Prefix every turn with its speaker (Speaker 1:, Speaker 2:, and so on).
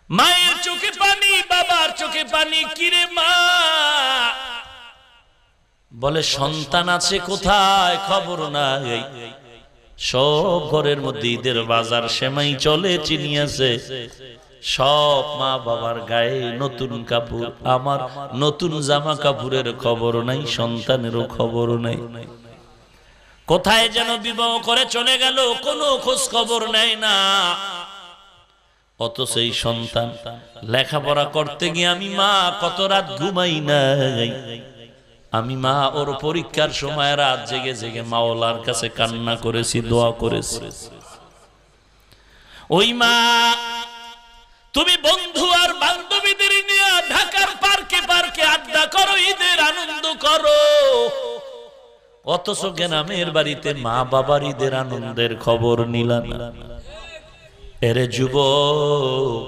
Speaker 1: মায়ের চোখে পানি, বাবার চোখে পানি। কিরে মা, বলে সন্তান আছে কোথায়, খবর নাই। সব ঘরের মধ্যে ঈদের বাজার, সেমাই চলে, চিনি আছে, সব মা বাবার গায়ে নতুন কাপড়, আমার নতুন জামা কাপড়ের খবর নাই, সন্তানেরও খবর নাই। কোথায় যেন বিবাহ করে চলে গেল, কোনো খোঁজ খবর নেয় না। অথচ এই সন্তান লেখাপড়া করতে গিয়ে আমি মা কত রাত ঘুমাই নাই। আমি মা ওর পরীক্ষার সময় রাত জেগে জেগে মাওলার কাছে কান্না করেছি, দোয়া করেছি। ওই মা তুমি বন্ধু আর বান্ধবীদের নিয়ে ঢাকার পার্কে পার্কে আড্ডা করো, ঈদের আনন্দ করো, অথচ গ্রামের বাড়িতে মা বাবার ঈদের আনন্দের খবর নিলা না। এরে যুবক,